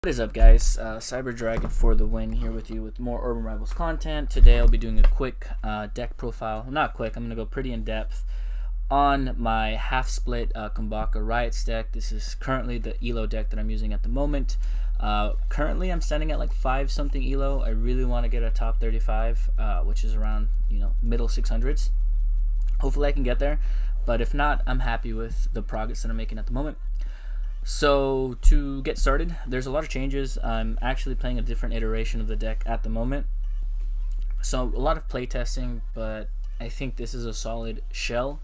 What is up, guys? Cyber Dragon for the win here with you with more Urban Rivals content. Today I'll be doing a quick deck profile. Not quick, I'm going to go pretty in depth on my half split Komboka Riots deck. This is currently the ELO deck that I'm using at the moment. Currently I'm standing at like 5 something ELO. I really want to get a top 35, which is around, middle 600s. Hopefully I can get there, but if not, I'm happy with the progress that I'm making at the moment. So to get started, there's a lot of changes. I'm actually playing a different iteration of the deck at the moment. So a lot of playtesting, but I think this is a solid shell,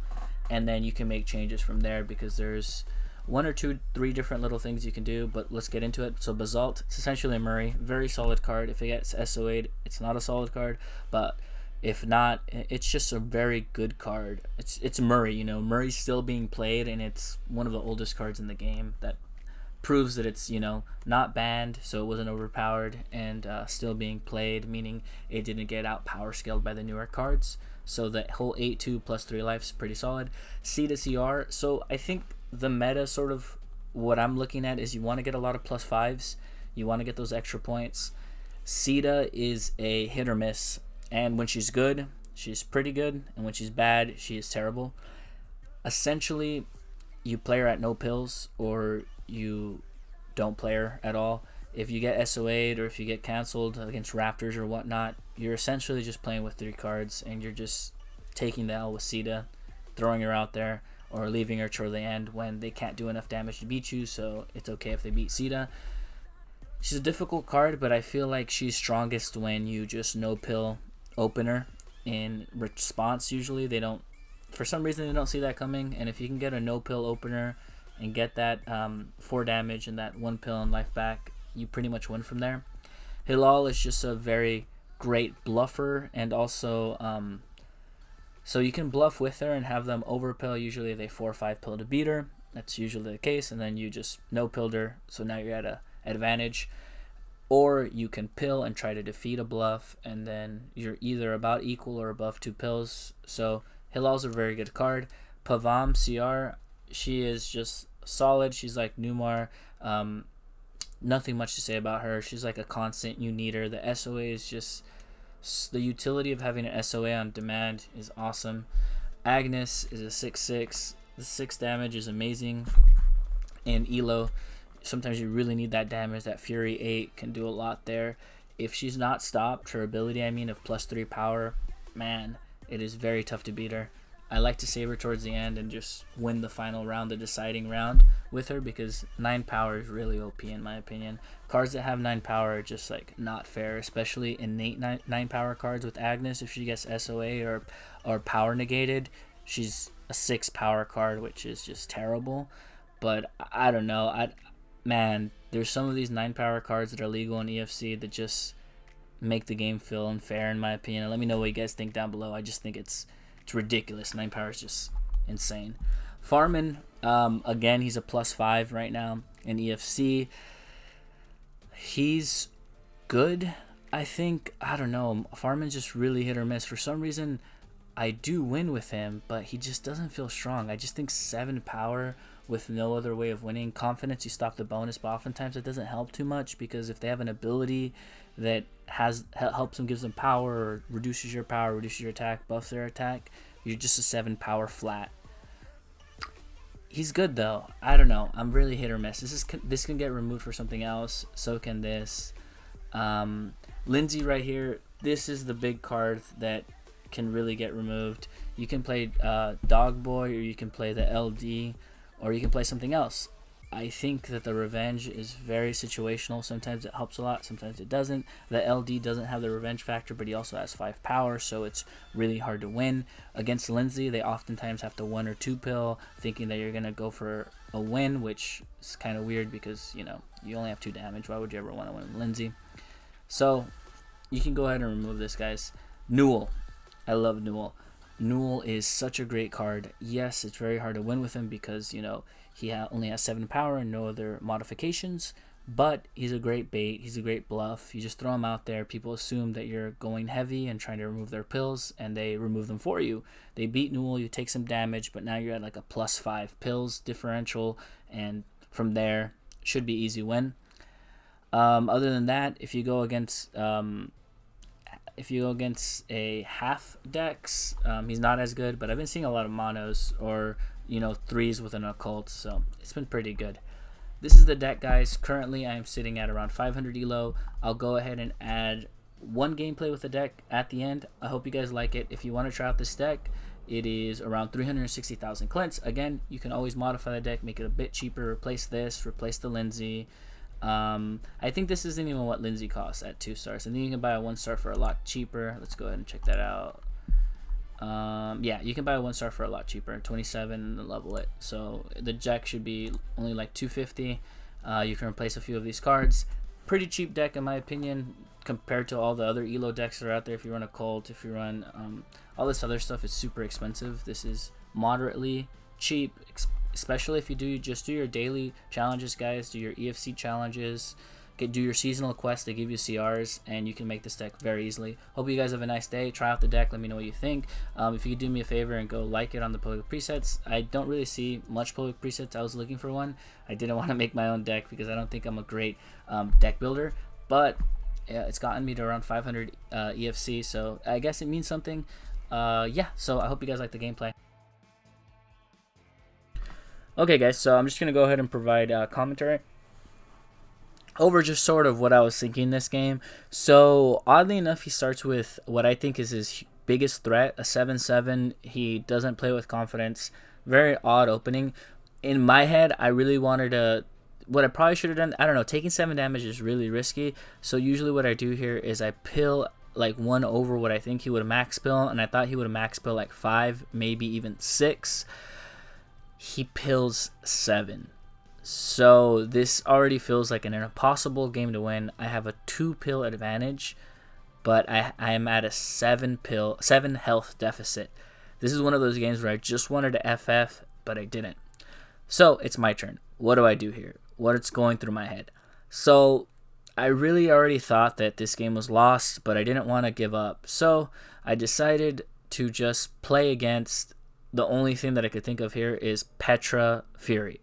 and then you can make changes from there because there's 1 or 2, 3 different little things you can do, but let's get into it. So Basalt, it's essentially a Murray, very solid card. If it gets SOA'd, it's not a solid card, but if not, it's just a very good card. It's Murray, Murray's still being played, and it's one of the oldest cards in the game that proves that it's, not banned, so it wasn't overpowered, and still being played, meaning it didn't get out power scaled by the newer cards. So the whole 8-2 plus 3 life is pretty solid. C to CR, so I think the meta sort of what I'm looking at is you want to get a lot of plus 5s. You want to get those extra points. Sita is a hit or miss. And when she's good, she's pretty good. And when she's bad, she is terrible. Essentially, you play her at no pills or you don't play her at all. If you get SOA'd or if you get cancelled against Raptors or whatnot, you're essentially just playing with 3 cards and you're just taking the L with Sita, throwing her out there, or leaving her till the end when they can't do enough damage to beat you, so it's okay if they beat Sita. She's a difficult card, but I feel like she's strongest when you just no-pill opener in response. Usually they don't, for some reason they don't see that coming, and if you can get a no pill opener and get that 4 damage and that 1 pill and life back, you pretty much win from there. Hilal is just a very great bluffer, and also so you can bluff with her and have them overpill. Usually they 4 or 5 pill to beat her. That's usually the case, and then you just no pilled her, so now you're at a advantage. Or you can pill and try to defeat a bluff, and then you're either about equal or above 2 pills. So Hilal's a very good card. Pavam CR, she is just solid. She's like Numar. Nothing much to say about her. She's like a constant. You need her. The SOA is just, the utility of having an SOA on demand is awesome. Agnes is a 6/6. The 6 damage is amazing. And ELO, sometimes you really need that damage. That Fury 8 can do a lot there. If she's not stopped, her ability, of plus 3 power, man, it is very tough to beat her. I like to save her towards the end and just win the final round, the deciding round with her, because 9 power is really OP in my opinion. Cards that have 9 power are just like not fair, especially innate 9 power cards with Agnes. If she gets SOA or power negated, she's a 6 power card, which is just terrible. But I don't know. Man, there's some of these 9 power cards that are legal in EFC that just make the game feel unfair in my opinion. Let me know what you guys think down below. I just think it's ridiculous. 9 power is just insane. Farman, again, he's a plus 5 right now in EFC. He's good, I think. I don't know. Farman's just really hit or miss. For some reason, I do win with him, but he just doesn't feel strong. I just think 7 power with no other way of winning. Confidence, you stop the bonus, but oftentimes it doesn't help too much, because if they have an ability that helps them, gives them power, or reduces your power, reduces your attack, buffs their attack, you're just a 7 power flat. He's good though. I don't know. I'm really hit or miss. This can get removed for something else. So can this. Lindsay right here. This is the big card that can really get removed. You can play Dog Boy, or you can play the LD, or you can play something else. I think that the revenge is very situational. Sometimes it helps a lot, sometimes it doesn't. The LD doesn't have the revenge factor, but he also has 5 power, so it's really hard to win. Against Lindsay, they oftentimes have to 1 or 2 pill, thinking that you're going to go for a win, which is kind of weird because, you only have 2 damage. Why would you ever want to win with Lindsay? So you can go ahead and remove this, guys. Newell. I love Newell. Newell is such a great card. Yes, it's very hard to win with him because, he only has 7 power and no other modifications, but he's a great bait. He's a great bluff. You just throw him out there. People assume that you're going heavy and trying to remove their pills, and they remove them for you. They beat Newell, you take some damage, but now you're at like a plus 5 pills differential, and from there, should be easy win. Other than that, if you go against a half Dex, he's not as good. But I've been seeing a lot of monos or threes with an occult, so it's been pretty good. This is the deck, guys. Currently, I am sitting at around 500 elo. I'll go ahead and add one gameplay with the deck at the end. I hope you guys like it. If you want to try out this deck, it is around 360,000 clints. Again, you can always modify the deck, make it a bit cheaper, replace this, replace the Lindsay. I think this isn't even what Lindsay costs at 2 stars. I think you can buy a 1 star for a lot cheaper. Let's go ahead and check that out. Yeah, you can buy a 1 star for a lot cheaper, 27, and level it. So the deck should be only like 250. You can replace a few of these cards. Pretty cheap deck in my opinion compared to all the other ELO decks that are out there. If you run a cult, if you run all this other stuff, is super expensive. This is moderately cheap, especially if you just do your daily challenges, guys. Do your EFC challenges. Do your seasonal quests. They give you CRs, and you can make this deck very easily. Hope you guys have a nice day. Try out the deck. Let me know what you think. If you could do me a favor and go like it on the public presets. I don't really see much public presets. I was looking for one. I didn't want to make my own deck because I don't think I'm a great deck builder. But yeah, it's gotten me to around 500 EFC, so I guess it means something. Yeah, so I hope you guys like the gameplay. Okay, guys, so I'm just going to go ahead and provide commentary over just sort of what I was thinking this game. So oddly enough, he starts with what I think is his biggest threat, a 7/7. He doesn't play with confidence. Very odd opening. In my head, I really wanted to, what I probably should have done, I don't know, taking 7 damage is really risky. So usually what I do here is I pill like 1 over what I think he would max pill, and I thought he would max pill like 5, maybe even 6. He pills 7. So this already feels like an impossible game to win. I have a 2 pill advantage, but I am at a 7 health deficit. This is one of those games where I just wanted to FF, but I didn't. So it's my turn. What do I do here? What's going through my head? So I really already thought that this game was lost, but I didn't want to give up. So I decided to just play against, the only thing that I could think of here is Petra Fury.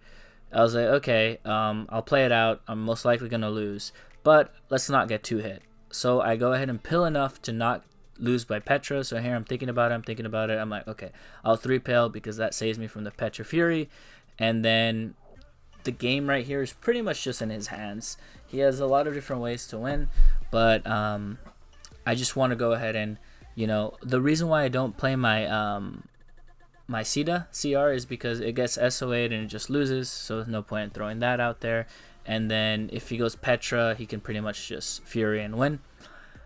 I was like, okay, I'll play it out. I'm most likely going to lose, but let's not get too hit. So I go ahead and pill enough to not lose by Petra. So here I'm thinking about it. I'm like, okay, I'll 3 pill because that saves me from the Petra Fury. And then the game right here is pretty much just in his hands. He has a lot of different ways to win, but I just want to go ahead and, the reason why I don't play my my Sita CR is because it gets SOA'd and it just loses, so there's no point in throwing that out there. And then if he goes Petra, he can pretty much just Fury and win.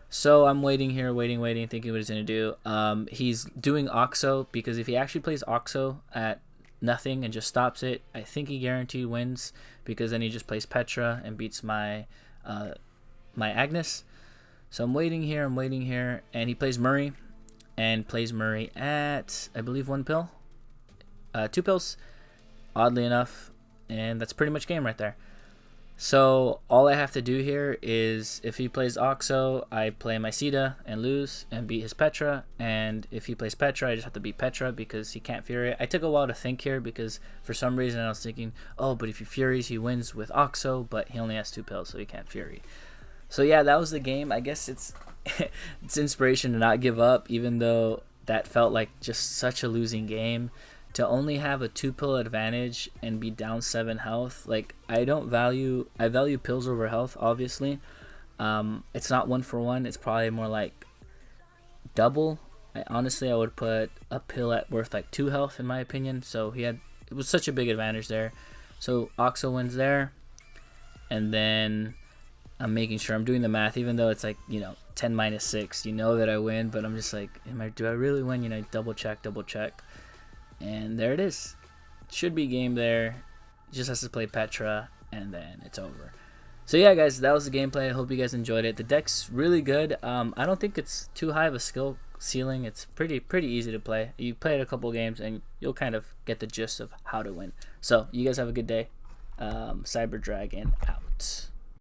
So I'm waiting here, waiting, thinking what he's going to do. He's doing Oxo, because if he actually plays Oxo at nothing and just stops it, I think he guaranteed wins, because then he just plays Petra and beats my my Agnes. So I'm waiting here, and he plays Murray. And plays Murray at, I believe, 1 pill. 2 pills, oddly enough. And that's pretty much game right there. So all I have to do here is, if he plays Oxo, I play my Sita and lose and beat his Petra. And if he plays Petra, I just have to beat Petra because he can't Fury. I took a while to think here because for some reason I was thinking, oh, but if he Furies, he wins with Oxo, but he only has 2 pills, so he can't Fury. So yeah, that was the game. I guess it's inspiration to not give up, even though that felt like just such a losing game. To only have a 2 pill advantage and be down 7 health, like I value pills over health, obviously. It's not 1 for 1, it's probably more like double. Honestly, I would put a pill at worth like 2 health in my opinion. So it was such a big advantage there. So Oxo wins there, and then I'm making sure I'm doing the math, even though it's like 10 minus 6, that I win, but I'm just like, do I really win? Double check, and there it is. Should be game there. Just has to play Petra, and then it's over. So yeah, guys, that was the gameplay. I hope you guys enjoyed it. The deck's really good. I don't think it's too high of a skill ceiling. It's pretty easy to play. You play it a couple games, and you'll kind of get the gist of how to win. So you guys have a good day. Cyber Dragon out.